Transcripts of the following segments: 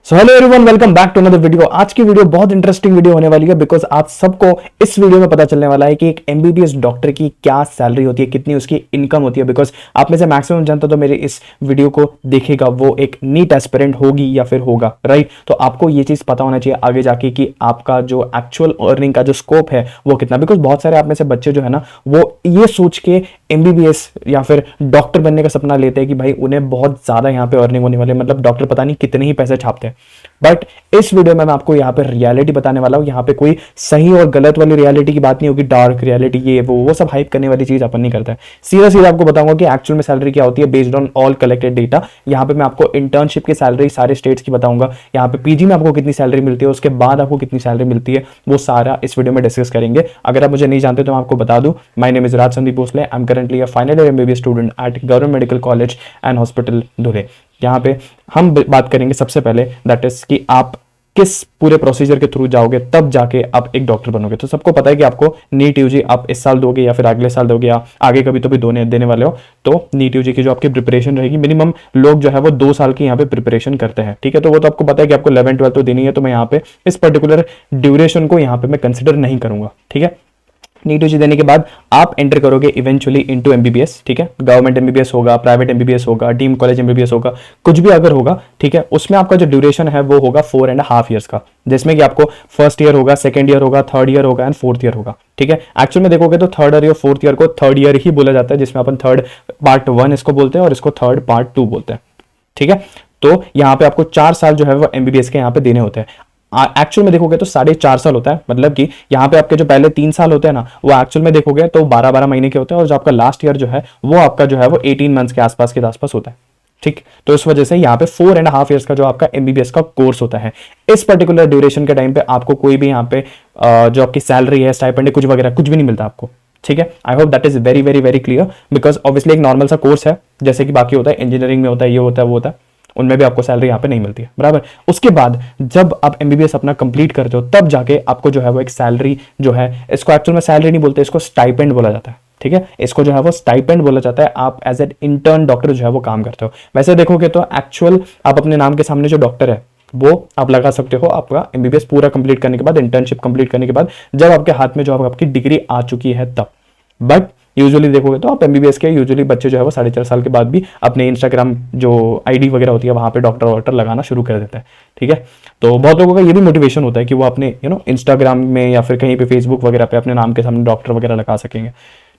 So hello everyone, welcome back to another video. आज की video बहुत इंटरेस्टिंग वीडियो होने वाली है बिकॉज आप सबको इस वीडियो में पता चलने वाला है कि एक एमबीबीएस डॉक्टर की क्या सैलरी होती है, कितनी उसकी इनकम होती है। बिकॉज आप में से मैक्सिमम जनता तो मेरे इस वीडियो को देखेगा वो एक नीट एस्पिरेंट होगी या फिर होगा, राइट। तो आपको ये चीज पता होना चाहिए आगे जाके कि आपका जो एक्चुअल अर्निंग का जो स्कोप है वो कितना। बिकॉज बहुत सारे आप में से बच्चे जो है ना वो ये सोच के एमबीबीएस या फिर डॉक्टर बनने का सपना लेते हैं कि भाई उन्हें बहुत ज्यादा यहाँ पे अर्निंग होने वाली है, मतलब डॉक्टर पता नहीं कितने ही पैसे छापते हैं। बट इस वीडियो में मैं आपको यहाँ पे रियलिटी बताने वाला हूँ। यहाँ पे कोई सही और गलत वाली रियलिटी की बात नहीं होगी, डार्क रियलिटी ये वो सब हाइप करने वाली चीज अपन नहीं करता है। सीधा सीधा आपको बताऊंगा कि एक्चुअल में सैलरी क्या होती है based on all collected data. यहाँ पे मैं आपको इंटर्नशिप की सैलरी सारे स्टेट्स की बताऊंगा, यहाँ पे पीजी में आपको कितनी सैलरी मिलती है, उसके बाद आपको कितनी सैलरी मिलती है, वो सारा इस वीडियो में डिस्कस करेंगे। अगर आप मुझे नहीं जानते तो मैं आपको बता दूं, my name is Raj Sandeep Bhosale. I am currently a final year MBBS student at government medical college and hospital Dhule. यहाँ पे हम बात करेंगे सबसे पहले दैट इज कि आप किस पूरे प्रोसीजर के थ्रू जाओगे तब जाके आप एक डॉक्टर बनोगे। तो सबको पता है कि आपको नीट यूजी आप इस साल दोगे या फिर अगले साल दोगे या आगे कभी तो भी देने वाले हो। तो नीट यूजी की जो आपकी प्रिपरेशन रहेगी, मिनिमम लोग जो है वो 2 साल की यहाँ पे प्रिपरेशन करते हैं, ठीक है। तो वो तो आपको पता है कि आपको 11 12 तो देनी है। तो मैं यहाँ पे इस पर्टिकुलर ड्यूरेशन को यहाँ पे मैं कंसिडर नहीं करूंगा, ठीक है। नीट यूजी देने के बाद आप एंटर करोगे इवेंचुअली इनटू एमबीबीएस, ठीक है। गवर्नमेंट एमबीबीएस होगा, प्राइवेट एमबीबीएस होगा, डीम कॉलेज एमबीबीएस होगा, कुछ भी अगर होगा, ठीक है। उसमें आपका जो ड्यूरेशन है वो होगा 4.5 ईयर्स का, जिसमें कि आपको फर्स्ट ईयर होगा, सेकंड ईयर होगा, थर्ड ईयर होगा एंड फोर्थ ईयर होगा, ठीक है। एक्चुअल में देखोगे तो थर्ड ईयर और फोर्थ ईयर को थर्ड ईयर ही बोला जाता है, जिसमें अपन थर्ड पार्ट 1 इसको बोलते हैं और इसको थर्ड पार्ट 2 बोलते हैं, ठीक है। तो यहाँ पे आपको 4 साल जो है वो एमबीबीएस के यहाँ पे देने होते हैं। एक्चुअल में देखोगे तो 4.5 साल होता है, मतलब कि यहाँ पे आपके जो पहले 3 साल होते हैं ना वो एक्चुअल में देखोगे तो 12-12 महीने के होते हैं, और जो आपका लास्ट ईयर जो है वो आपका जो है वो 18 मंथ्स के आसपास होता है, ठीक। तो इस वजह से यहाँ पे 4.5 ईयर्स का जो आपका एमबीबीएस का कोर्स होता है। इस पर्टिकुलर ड्यूरेशन के टाइम पे आपको कोई भी यहाँ पे जो आपकी सैलरी है, स्टाइपेंड है, कुछ वगैरह कुछ भी नहीं मिलता आपको, ठीक है। आई hope that is very very very clear. Because obviously एक नॉर्मल सा कोर्स है जैसे कि बाकी होता है, इंजीनियरिंग में होता है, ये होता है वो होता है, उनमें भी आपको सैलरी यहाँ पे नहीं मिलती है, बराबर। उसके बाद जब आप एमबीबीएस अपना कंप्लीट करते हो तब जाके आपको जो है वो एक सैलरी जो है, इसको एक्चुअल में सैलरी नहीं बोलते, इसको स्टाइपेंड बोला जाता है, ठीक है। इसको जो है वो स्टाइपेंड बोला जाता है। आप एज एन इंटर्न डॉक्टर जो है वो काम करते हो। वैसे देखोगे तो एक्चुअल आप अपने नाम के सामने जो डॉक्टर है वो आप लगा सकते हो आपका एमबीबीएस पूरा कंप्लीट करने के बाद, इंटर्नशिप कंप्लीट करने के बाद, जब आपके हाथ में जो आपकी डिग्री आ चुकी है तब। बट यूजुअली देखोगे तो आप एमबीबीएस के यूजुअली बच्चे जो है वो 4.5 साल के बाद भी अपने इंस्टाग्राम जो आईडी वगैरह होती है वहां पे डॉक्टर वॉक्टर लगाना शुरू कर देते हैं, ठीक है। तो बहुत लोगों का ये भी मोटिवेशन होता है कि वो अपने इंस्टाग्राम में या फिर कहीं पे फेसबुक वगैरह पे अपने नाम के सामने डॉक्टर वगैरह लगा सकेंगे,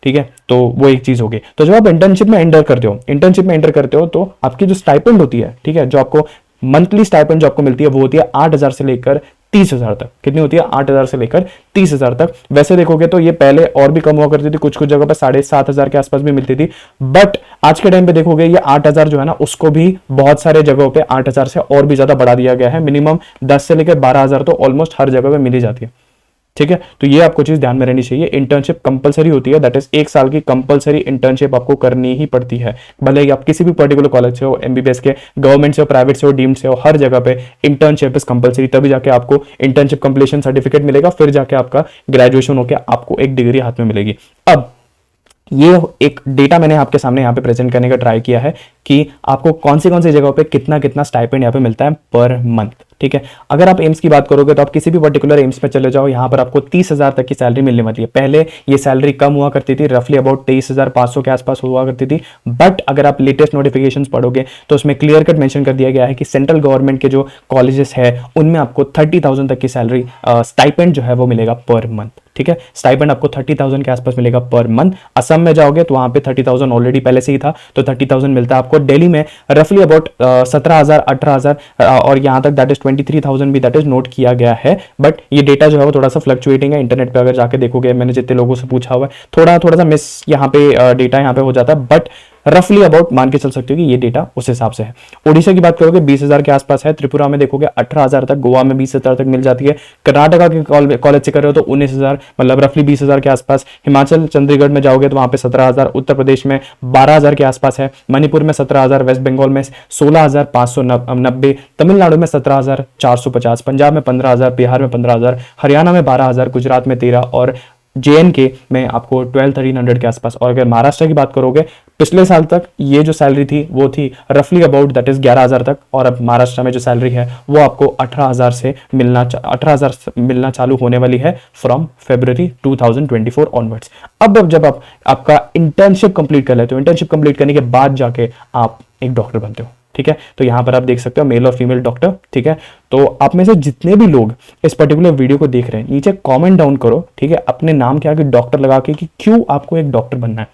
ठीक है। तो वो एक चीज होगी। तो जब आप इंटर्नशिप में एंटर करते हो तो आपकी जो स्टाइपेंड होती है, ठीक है, जो आपको मंथली स्टाइपेंड जो आपको मिलती है वो होती है 8,000 से लेकर 30,000 तक। कितनी होती है? 8,000 से लेकर 30,000 तक। वैसे देखोगे तो ये पहले और भी कम हुआ करती थी, कुछ कुछ जगह पर 7,500 के आसपास भी मिलती थी। बट आज के टाइम पे देखोगे ये 8,000 जो है ना उसको भी बहुत सारे जगहों पे 8,000 से और भी ज्यादा बढ़ा दिया गया है। मिनिमम 10 से लेकर 12,000 तो ऑलमोस्ट हर जगह पे मिल ही जाती है, ठीक है। तो ये आपको चीज ध्यान में रहनी चाहिए। इंटर्नशिप कंपलसरी होती है, दैट इज 1 साल की कंपलसरी इंटर्नशिप आपको करनी ही पड़ती है। भले ही आप किसी भी पर्टिकुलर कॉलेज से हो, एमबीबीएस के, गवर्नमेंट से हो, प्राइवेट से हो, डीम्ड से हो, हर जगह पे इंटर्नशिप इज कंपलसरी। तभी जाके आपको इंटर्नशिप कंप्लीशन सर्टिफिकेट मिलेगा, फिर जाके आपका ग्रेजुएशन होकर आपको एक डिग्री हाथ में मिलेगी। अब ये एक डेटा मैंने आपके सामने यहाँ पे प्रेजेंट करने का ट्राई किया है कि आपको कौन सी जगहों पे कितना कितना स्टाइपेंड यहाँ पे मिलता है पर मंथ, ठीक है। अगर आप एम्स की बात करोगे तो आप किसी भी पर्टिकुलर एम्स में चले जाओ, यहाँ पर आपको 30,000 तक की सैलरी मिलने वाली है। पहले ये सैलरी कम हुआ करती थी, रफली अबाउट 23,500 के आसपास हुआ करती थी। बट अगर आप लेटेस्ट नोटिफिकेशंस पढ़ोगे तो उसमें क्लियर कट मेंशन कर दिया गया है कि सेंट्रल गवर्नमेंट के जो कॉलेजेस है उनमें आपको 30,000 तक की सैलरी स्टाइपेंड जो है वो मिलेगा पर मंथ, ठीक है। स्टाइपेंड आपको 30,000 के आसपास मिलेगा पर मंथ। असम में जाओगे तो वहां पे 30,000 ऑलरेडी पहले से ही था, तो 30,000 मिलता है आपको। दिल्ली में रफली अबाउट 17,000 18,000 और यहां तक दैट इज 23,000 भी दैट इज नोट किया गया है। बट ये डेटा जो है वो थोड़ा सा फ्लक्चुएटिंग है। इंटरनेट पे अगर जाके देखोगे, मैंने जितने लोगों से पूछा हुआ है, थोड़ा सा मिस यहाँ पे डेटा यहाँ पे हो जाता है। बट रफली अबाउट मान के चल सकते हो कि ये डेटा उस हिसाब से है। ओडिशा की बात करोगे 20,000 के आसपास है। त्रिपुरा में देखोगे 18,000 तक, गोवा में 20,000 तक मिल जाती है। कर्नाटका के कॉलेज से कर रहे हो तो 19,000, मतलब रफली 20,000 के आसपास। हिमाचल चंडीगढ़ में जाओगे तो वहां पे 17,000, उत्तर प्रदेश में 12,000 के आसपास है, मणिपुर में 17,000, वेस्ट बंगाल में 16,590, तमिलनाडु में 17,450, पंजाब में 15,000, बिहार में 15,000, हरियाणा में 12,000, गुजरात में 13 और JNK में आपको 12-1300 के आसपास, और अगर महाराष्ट्र की बात करोगे पिछले साल तक ये जो सैलरी थी वो थी रफली अबाउट दैट इज 11,000 तक, और अब महाराष्ट्र में जो सैलरी है वो आपको 18,000 मिलना चालू होने वाली है फ्रॉम February 2024 ऑनवर्ड्स। अब जब आप आपका इंटर्नशिप कंप्लीट कर लेते हो, इंटर्नशिप कंप्लीट करने के बाद जाके आप एक डॉक्टर बनते हो, ठीक है। तो यहां पर आप देख सकते हो मेल और फीमेल डॉक्टर, ठीक है। तो आप में से जितने भी लोग इस पर्टिकुलर वीडियो को देख रहे हैं नीचे कमेंट डाउन करो, ठीक है, अपने नाम के आगे डॉक्टर लगा के कि क्यों आपको एक डॉक्टर बनना है,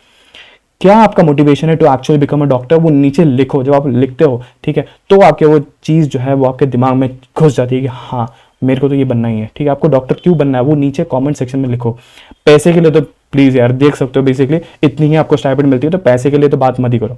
क्या आपका मोटिवेशन है to actually become a doctor, वो नीचे लिखो। जब आप लिखते हो, ठीक है, तो आपके वो चीज जो है वो आपके दिमाग में घुस जाती है कि हाँ मेरे को तो ये बनना ही है, ठीक है। आपको डॉक्टर क्यों बनना है वो नीचे कमेंट सेक्शन में लिखो। पैसे के लिए तो प्लीज यार देख सकते हो बेसिकली इतनी ही आपको स्टाइपेंड मिलती है, तो पैसे के लिए तो बात मत ही करो,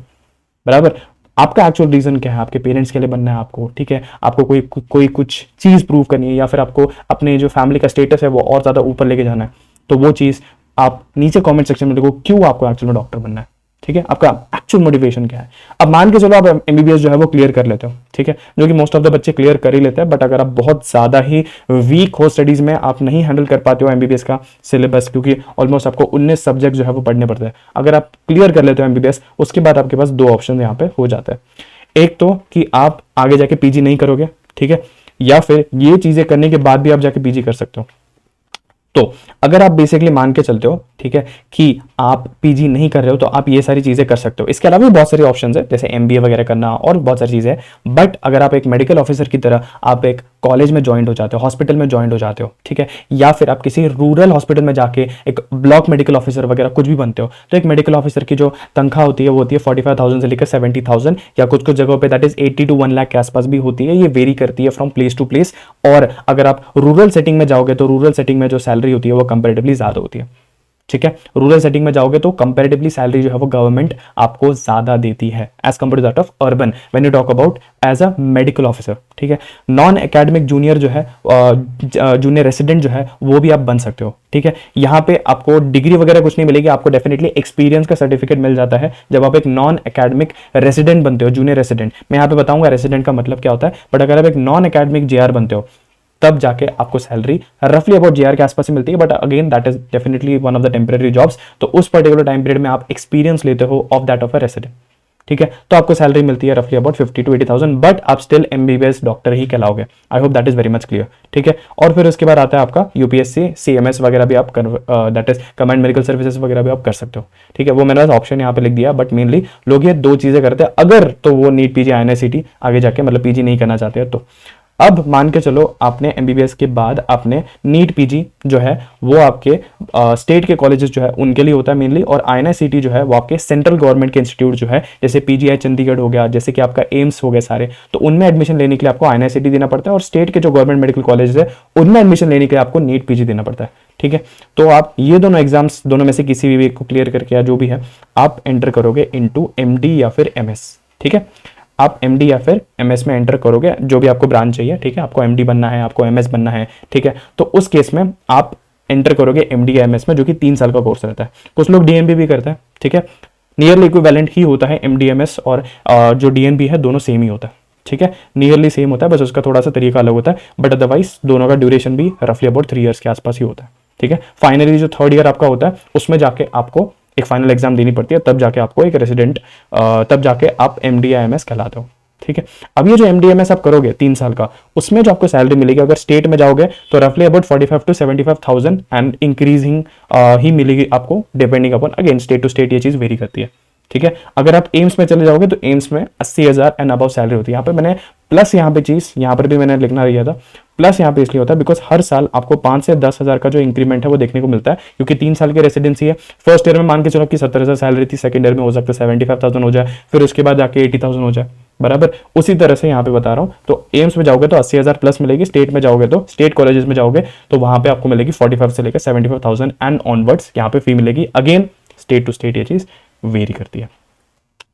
बराबर। आपका एक्चुअल रीजन क्या है, आपके पेरेंट्स के लिए बनना है आपको, ठीक है, आपको कोई कुछ चीज प्रूव करनी है, या फिर आपको अपने जो फैमिली का स्टेटस है वो और ज्यादा ऊपर लेके जाना है, तो वो चीज आप नीचे कमेंट सेक्शन में लिखो क्यों आपको एक्चुअल में डॉक्टर बनना है, ठीक है, आपका एक्चुअल मोटिवेशन क्या है। अब मान के चलो आप MBBS जो है वो क्लियर कर लेते हो, ठीक है, जो कि मोस्ट ऑफ द बच्चे क्लियर कर ही लेते हैं, बट अगर आप बहुत ज्यादा ही वीक हो स्टडीज में, आप नहीं हैंडल कर पाते हो MBBS का सिलेबस, क्योंकि ऑलमोस्ट आपको 19 सब्जेक्ट जो है वो पढ़ने पड़ते हैं, अगर आप क्लियर कर लेते हो MBBS, उसके बाद आपके पास दो ऑप्शन यहाँ पे हो जाता है। एक तो कि आप आगे जाके PG नहीं करोगे, ठीक है, या फिर ये चीजें करने के बाद भी आप जाके PG कर सकते हो। तो अगर आप बेसिकली मान के चलते हो, ठीक है, कि आप PG नहीं कर रहे हो, तो आप ये सारी चीजें कर सकते हो। इसके अलावा भी बहुत सारी ऑप्शंस है, जैसे MBA वगैरह करना और बहुत सारी चीजें, बट अगर आप एक मेडिकल ऑफिसर की तरह आप एक कॉलेज में ज्वाइन हो जाते हो, हॉस्पिटल में ज्वाइन हो जाते हो, ठीक है, या फिर आप किसी रूरल हॉस्पिटल में जाके एक ब्लॉक मेडिकल ऑफिसर वगैरह कुछ भी बनते हो, तो एक मेडिकल ऑफिसर की जो तनख्वाह होती है वो होती है 45,000 से लेकर 70,000, या कुछ कुछ जगहों पे दैट इज 80 to 1 लाख के आसपास भी होती है। ये वेरी करती है फ्रॉम प्लेस टू प्लेस। और अगर आप रूरल सेटिंग में जाओगे तो रूरल सेटिंग में जो सैलरी होती है वो कंपेरेटिवली ज्यादा होती है, ठीक है। रूरल सेटिंग में जाओगे तो कंपैरेटिवली सैलरी जो है वो गवर्नमेंट आपको ज्यादा देती है as compare to that of urban when you talk about as a medical officer, ठीक है। नॉन एकेडमिक जूनियर जो है, जूनियर रेसिडेंट जो है वो भी आप बन सकते हो, ठीक है। यहाँ पे आपको डिग्री वगैरह कुछ नहीं मिलेगी, आपको डेफिनेटली एक्सपीरियंस का सर्टिफिकेट मिल जाता है जब आप एक नॉन एकेडमिक रेसिडेंट बनते हो, जूनियर रेसिडेंट। मैं यहाँ पे बताऊंगा रेसिडेंट का मतलब क्या होता है, बट अगर आप एक नॉन एकेडमिक JR बनते हो तब जाके आपको सैलरी रफली अबाउट JR के आसपास ही मिलती है, but again that is definitely one of the temporary jobs. तो उस पर्टिकुलर टाइम पीरियड में आप एक्सपीरियंस लेते हो of that of a resident, ठीक है, तो आपको सैलरी मिलती है रफली अबाउट 50 to 80,000, बट आप स्टिल MBBS डॉक्टर ही कहलाओगे। I hope that is very much clear, ठीक है। और फिर उसके बाद आता है आपका UPSC CMS वगैरह भी आप that is command medical services वगैरह भी आप कर सकते हो, ठीक है। वो मैंने बस ऑप्शन यहाँ पे लिख दिया, बट मेनली लोग ये दो चीजें करते हैं अगर तो वो नीट PG INICT आगे जाके मतलब PG नहीं करना चाहते हैं तो। अब मान के चलो आपने MBBS के बाद आपने नीट PG जो है वो आपके स्टेट के कॉलेजेस जो है उनके लिए होता है मेनली, और INICT जो है वो आपके सेंट्रल गवर्नमेंट के इंस्टीट्यूट जो है, जैसे PGI चंडीगढ़ हो गया, जैसे कि आपका एम्स हो गए सारे, तो उनमें एडमिशन लेने के लिए आपको INICT देना पड़ता है, और स्टेट के जो गवर्नमेंट मेडिकल कॉलेज है उनमें एडमिशन लेने के लिए आपको नीट PG देना पड़ता है, ठीक है। तो आप ये दोनों एग्जाम्स दोनों में से किसी भी एक को क्लियर करके या जो भी है आप एंटर करोगे इनटू MD या फिर MS, ठीक है। आप MD या फिर MS में एंटर करोगे, जो भी आपको ब्रांच चाहिए, ठीक है, आपको MD बनना है, आपको MS बनना है, ठीक है, तो उस केस में आप एंटर करोगे MD या MS में, जो कि 3 साल का कोर्स रहता है। कुछ लोग DNB भी करते हैं, ठीक है, नियरली इक्विवेलेंट ही होता है MD MS, और जो DNB है दोनों सेम ही होता है, ठीक है, नियरली सेम होता है, बस उसका थोड़ा सा तरीका अलग होता है, बट अदरवाइज दोनों का ड्यूरेशन भी रफली अबाउट 3 ईयर्स के आसपास ही होता है, ठीक है। फाइनली जो 3rd ईयर आपका होता है उसमें जाके आपको एक फाइनल एग्जाम देनी पड़ती है, तब जाके आपको एक रेसिडेंट, तब जाके आप MD या MS कहलाते हो, ठीक है। अब ये जो MD MS आप करोगे 3 साल का, उसमें जो आपको सैलरी मिलेगी अगर स्टेट में जाओगे तो रफली अबाउट 45 to 75,000 एंड इंक्रीजिंग ही मिलेगी आपको, depending upon again state to state ये चीज वेरी करती है, ठीक है। अगर आप एम्स में चले जाओगे तो एम्स में 80,000 एंड अबव सैलरी होती है। यहाँ पे मैंने प्लस यहाँ पे चीज यहाँ पर भी मैंने लिखना रहा था, प्लस यहाँ पे इसलिए होता है बिकॉज हर साल आपको 5 से 10,000 का जो इंक्रीमेंट है वो देखने को मिलता है, क्योंकि 3 साल की रेसिडेंसी है। फर्स्ट ईयर में मान के चलो कि 70,000 सैलरी थी, सेकंड ईयर में हो सकता है 75,000 हो जाए, फिर उसके बाद जाके 80,000 हो जाए, बराबर। उसी तरह से यहाँ पे बता रहा हूँ, तो एम्स में जाओगे तो 80,000 प्लस मिलेगी, स्टेट में जाओगे तो स्टेट कॉलेजेस में जाओगे तो वहां पे आपको मिलेगी 45 से लेकर 75,000 एंड ऑनवर्ड्स यहाँ पे फी मिलेगी। अगेन स्टेट टू स्टेट ये चीज वेरी करती है,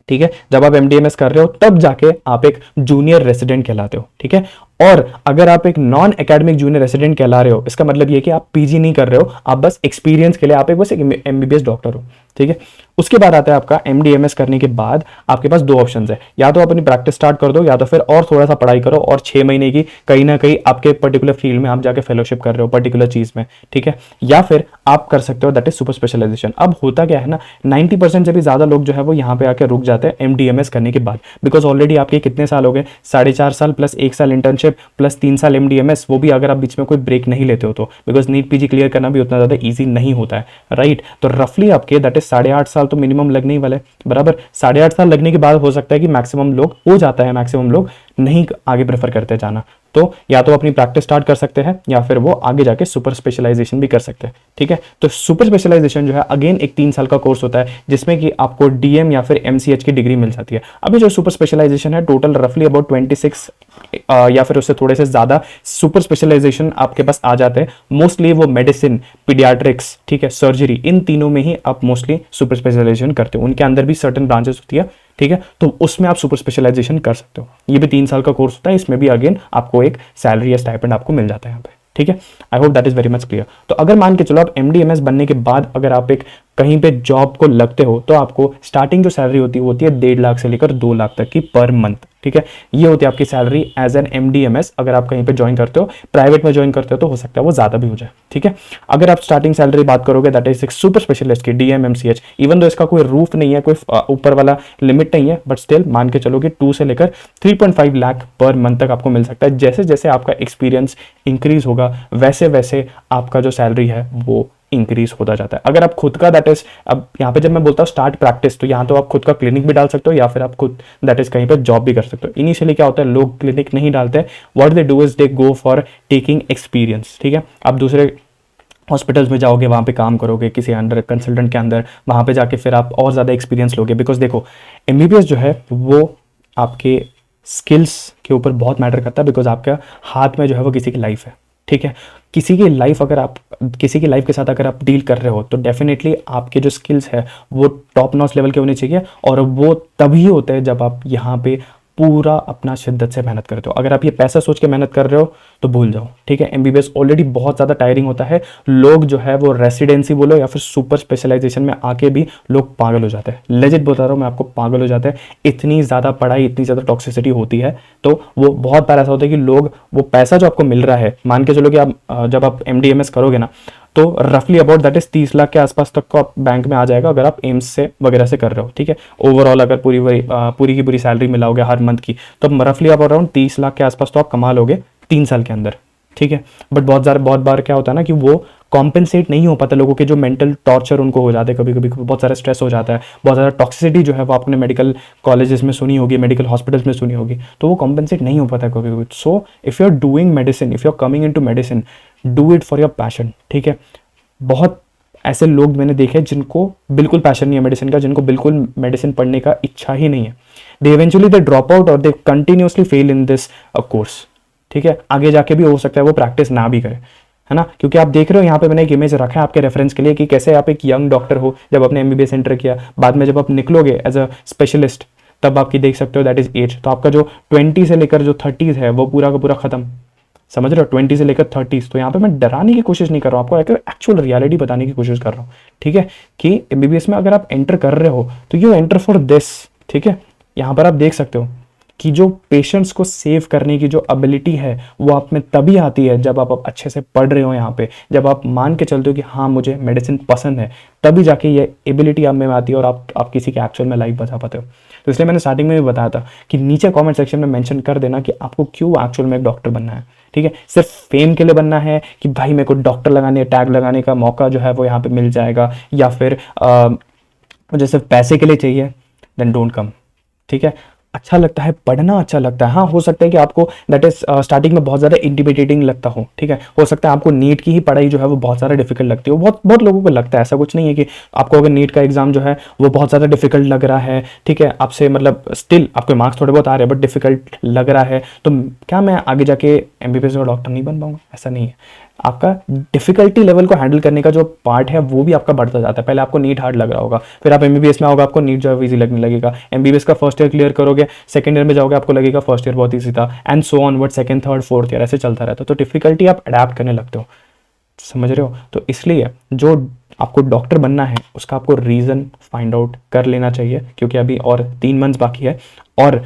ठीक है। जब आप MD MS कर रहे हो तब जाके आप एक जूनियर रेसिडेंट कहलाते हो, ठीक है। और अगर आप एक नॉन एकेडमिक जूनियर रेसिडेंट कहला रहे हो, इसका मतलब ये कि आप PG नहीं कर रहे हो, आप बस एक्सपीरियंस के लिए आप एक बस एक MBBS डॉक्टर हो, ठीक है। उसके बाद आता है आपका MD-MS करने के बाद आपके पास दो ऑप्शन है, या तो अपनी प्रैक्टिस स्टार्ट कर दो, या तो फिर और थोड़ा सा पढ़ाई करो और 6 महीने की कहीं ना कहीं आपके पर्टिकुलर फील्ड में आप जाके फेलोशिप कर रहे हो पर्टिकुलर चीज में, ठीक है, या फिर आप कर सकते हो दैट इज सुपर स्पेशलाइजेशन। अब होता क्या है ना, 90% से भी ज्यादा लोग जो है वो यहाँ पे आके रुक जाते हैं MD-MS करने के बाद, बिकॉज ऑलरेडी आपके कितने साल हो गए, 4.5 साल प्लस 1 साल इंटर्नशिप प्लस 3 साल MD-MS, वो भी अगर आप बीच में कोई ब्रेक नहीं लेते हो तो, बिकॉज नीट PG क्लियर करना भी उतना ज्यादा ईजी नहीं होता है, राइट। तो रफली आपके दैट इज 8.5 साल तो मिनिमम लगने ही वाले, बराबर। 8.5 साल लगने के बाद हो सकता है कि मैक्सिमम लोग हो जाता है, मैक्सिमम लोग नहीं आगे प्रेफर करते जाना, तो या तो अपनी प्रैक्टिस स्टार्ट कर सकते हैं या फिर वो आगे जाके सुपर स्पेशलाइजेशन भी कर सकते हैं, ठीक है। तो सुपर स्पेशलाइजेशन जो है अगेन एक 3 साल का कोर्स होता है जिसमें कि आपको DM या फिर MCH की डिग्री मिल जाती है। अभी जो सुपर स्पेशलाइजेशन है टोटल रफली अबाउट 26 या फिर उससे थोड़े से ज्यादा सुपर स्पेशलाइजेशन आपके पास आ जाते हैं। मोस्टली वो मेडिसिन, पीडियाट्रिक्स, ठीक है, सर्जरी, इन तीनों में ही आप मोस्टली सुपर स्पेशलाइजेशन करते हो। उनके अंदर भी सर्टेन ब्रांचेस होती है, ठीक है, तो उसमें आप सुपर स्पेशलाइजेशन कर सकते हो। ये भी 3 साल का कोर्स होता है, इसमें भी अगेन आपको एक सैलरी या स्टाइपेंड आपको मिल जाता है यहाँ पे, ठीक है। आई hope that is very much clear. तो अगर मान के चलो आप MD-MS बनने के बाद अगर आप एक कहीं पे जॉब को लगते हो तो आपको स्टार्टिंग जो सैलरी होती है वो होती है 1.5 लाख से लेकर 2 लाख तक की पर मंथ, ठीक है। ये होती है आपकी सैलरी एज एन MD-MS। अगर आप कहीं पे ज्वाइन करते हो, प्राइवेट में ज्वाइन करते हो, तो हो सकता है वो ज्यादा भी हो जाए, ठीक है। अगर आप स्टार्टिंग सैलरी बात करोगे दैट इज एक सुपर स्पेशलिस्ट की DM MCH, इवन दो इसका कोई रूफ नहीं है, कोई ऊपर वाला लिमिट नहीं है, बट स्टिल मान के चलो कि 2 से लेकर 3.5 लाख पर मंथ तक आपको मिल सकता है। जैसे जैसे आपका एक्सपीरियंस इंक्रीज होगा वैसे वैसे आपका जो सैलरी है वो इंक्रीज होता जाता है। अगर आप खुद का दैट इज, अब यहाँ पे जब मैं बोलता हूँ स्टार्ट प्रैक्टिस, तो यहाँ तो आप खुद का क्लिनिक भी डाल सकते हो या फिर आप खुद दैट इज कहीं पे जॉब भी कर सकते हो। इनिशियली क्या होता है, लोग क्लिनिक नहीं डालते, what they do is they go for taking experience, ठीक है। आप दूसरे हॉस्पिटल्स में जाओगे, वहाँ पे काम करोगे किसी अंडर कंसल्टेंट के अंदर, वहाँ पे जाके फिर आप और ज़्यादा एक्सपीरियंस लोगे। बिकॉज देखो MBBS जो है वो आपके स्किल्स के ऊपर बहुत मैटर करता है, बिकॉज आपका हाथ में जो है वो किसी की लाइफ है, ठीक है। किसी की लाइफ अगर आप किसी की लाइफ के साथ अगर आप डील कर रहे हो तो डेफिनेटली आपके जो स्किल्स है वो टॉप नॉच लेवल के होने चाहिए, और वो तभी होते हैं जब आप यहाँ पे पूरा अपना शिद्दत से मेहनत करते हो। अगर आप ये पैसा सोच के मेहनत कर रहे हो तो भूल जाओ, ठीक है। MBBS ऑलरेडी बहुत ज़्यादा टायरिंग होता है, लोग जो है वो रेसिडेंसी बोलो या फिर सुपर स्पेशलाइजेशन में आके भी लोग पागल हो जाते हैं। लेजिट बता रहा हूँ मैं आपको, पागल हो जाते हैं। इतनी ज़्यादा पढ़ाई, इतनी ज़्यादा टॉक्सिसिटी होती है, तो वो बहुत बार ऐसा होता है कि लोग वो पैसा जो आपको मिल रहा है, मान के चलो कि आप जब आप MD-MS करोगे ना, तो रफली अबाउट दैट इज 30 लाख के आसपास तक को आप बैंक में आ जाएगा अगर आप एम्स से वगैरह से कर रहे हो, ठीक है। ओवरऑल अगर पूरी की पूरी सैलरी मिलाओगे हर मंथ की, तो रफली आप अराउंड 30 लाख के आसपास तो आप कमा लोगे 3 साल के अंदर, ठीक है। बट बहुत बार क्या होता है ना कि वो कॉम्पेंसेट नहीं हो पाता, लोगों के जो मेंटल टॉर्चर उनको हो जाते हैं, कभी कभी बहुत सारा स्ट्रेस हो जाता है, बहुत ज़्यादा टॉक्सिसिटी जो है वो आपने मेडिकल कॉलेजेस में सुनी होगी, मेडिकल हॉस्पिटल्स में सुनी होगी, तो वो कॉम्पेंसेट नहीं हो पाता है कभी कभी। So if you are doing medicine, if you are coming in to medicine, do it for your passion, ठीक है। बहुत ऐसे लोग मैंने देखे जिनको बिल्कुल पैशन नहीं है मेडिसिन का, जिनको बिल्कुल मेडिसिन पढ़ने का इच्छा ही नहीं है, they eventually they drop out और they continuously fail in this course, ठीक है। आगे जाके भी हो सकता है वो प्रैक्टिस ना भी करे, है ना, क्योंकि आप देख रहे हो यहाँ पे मैंने एक इमेज रखा है आपके रेफरेंस के लिए कि कैसे आप एक यंग डॉक्टर हो जब आपने MBBS एंटर किया, बाद में जब आप निकलोगे एज अ स्पेशलिस्ट तब आपकी देख सकते हो दैट इज एज, तो आपका जो 20 से लेकर जो 30s है वो पूरा का पूरा खत्म, समझ रहे हो, 20 से लेकर 30s। तो यहाँ पे मैं डराने की कोशिश नहीं कर रहा हूँ, आपको एक्चुअल रियलिटी बताने की कोशिश कर रहा हूँ, ठीक है, कि MBBS में अगर आप एंटर कर रहे हो तो यू एंटर फॉर दिस, ठीक है। यहाँ पर आप देख सकते हो कि जो पेशेंट्स को सेव करने की जो एबिलिटी है वो आप में तभी आती है जब आप अच्छे से पढ़ रहे हो, यहाँ पे जब आप मान के चलते हो कि हाँ मुझे मेडिसिन पसंद है, तभी जाके ये एबिलिटी आप में आती है और आप किसी के एक्चुअल में लाइफ बचा पाते हो। तो इसलिए मैंने स्टार्टिंग में भी बताया था कि नीचे कमेंट सेक्शन में मेंशन कर देना कि आपको क्यों एक्चुअल में एक डॉक्टर बनना है, ठीक है। सिर्फ फेम के लिए बनना है कि भाई मेरे को डॉक्टर लगाने, टैग लगाने का मौका जो है वो यहाँ पे मिल जाएगा, या फिर मुझे सिर्फ पैसे के लिए चाहिए, देन डोंट कम, ठीक है। अच्छा लगता है पढ़ना, अच्छा लगता है, हाँ हो सकता है कि आपको दैट इज स्टार्टिंग में बहुत ज़्यादा इंटिमिडेटिंग लगता हो, ठीक है। हो सकता है आपको नीट की ही पढ़ाई जो है वो बहुत ज़्यादा डिफिकल्ट लगती है, वो बहुत लोगों को लगता है, ऐसा कुछ नहीं है कि आपको अगर नीट का एग्जाम जो है वो बहुत ज़्यादा डिफिकल्ट लग रहा है, ठीक है, आपसे मतलब स्टिल आपके मार्क्स थोड़े बहुत आ रहे हैं बट डिफिकल्ट लग रहा है, तो क्या मैं आगे जाके MBBS का डॉक्टर नहीं बन पाऊंगा? ऐसा नहीं है। आपका डिफिकल्टी लेवल को हैंडल करने का जो पार्ट है वो भी आपका बढ़ता जाता है। पहले आपको नीट हार्ड लग रहा होगा, फिर आप MBBS में आओगे आपको नीट जो है इजी लगने लगेगा, MBBS का फर्स्ट ईयर क्लियर करोगे, सेकंड ईयर में जाओगे आपको लगेगा फर्स्ट ईयर बहुत ईजी था, and so on word, second third fourth year ऐसे चलता रहता है। तो डिफिकल्टी आप अडेप्ट करने लगते हो, समझ रहे हो। तो इसलिए जो आपको डॉक्टर बनना है उसका आपको रीज़न फाइंड आउट कर लेना चाहिए, क्योंकि अभी और 3 मंथ्स बाकी है। और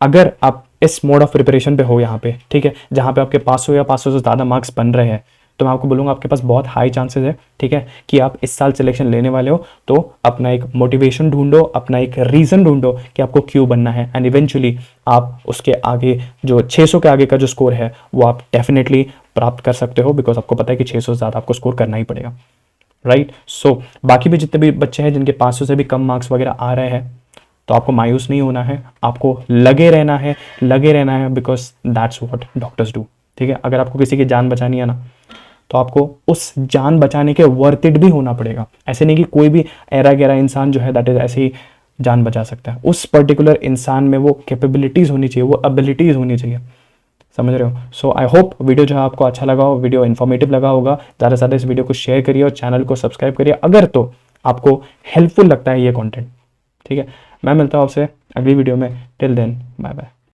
अगर आप इस मोड ऑफ प्रिपरेशन पे हो यहाँ पे, ठीक है, जहाँ पे आपके 500 या 500 से ज़्यादा मार्क्स बन रहे हैं, तो मैं आपको बोलूँगा आपके पास बहुत हाई चांसेस है, ठीक है, कि आप इस साल सिलेक्शन लेने वाले हो। तो अपना एक मोटिवेशन ढूंढो, अपना एक रीज़न ढूंढो कि आपको क्यों बनना है, एंड इवेंचुअली आप उसके आगे जो 600 के आगे का जो स्कोर है वो आप डेफिनेटली प्राप्त कर सकते हो, बिकॉज आपको पता है कि 600 से ज़्यादा आपको स्कोर करना ही पड़ेगा, राइट। सो बाकी भी जितने भी बच्चे हैं जिनके 500 से भी कम मार्क्स वगैरह आ रहे हैं, तो आपको मायूस नहीं होना है, आपको लगे रहना है, लगे रहना है, because that's what doctors do, ठीक है। अगर आपको किसी की जान बचानी है ना, तो आपको उस जान बचाने के वर्थ इट भी होना पड़ेगा। ऐसे नहीं कि कोई भी ऐरा गैरा इंसान जो है दैट इज ऐसे ही जान बचा सकता है। उस पर्टिकुलर इंसान में वो कैपेबिलिटीज़ होनी चाहिए, वो एबिलिटीज़ होनी चाहिए, समझ रहे हो। सो आई होप वीडियो जो है आपको अच्छा लगा हो, वीडियो इन्फॉर्मेटिव लगा होगा। ज़्यादा से ज़्यादा इस वीडियो को शेयर करिए और चैनल को सब्सक्राइब करिए अगर तो आपको हेल्पफुल लगता है ये कंटेंट, ठीक है। मैं मिलता हूँ आपसे अगली वीडियो में। Till then bye bye.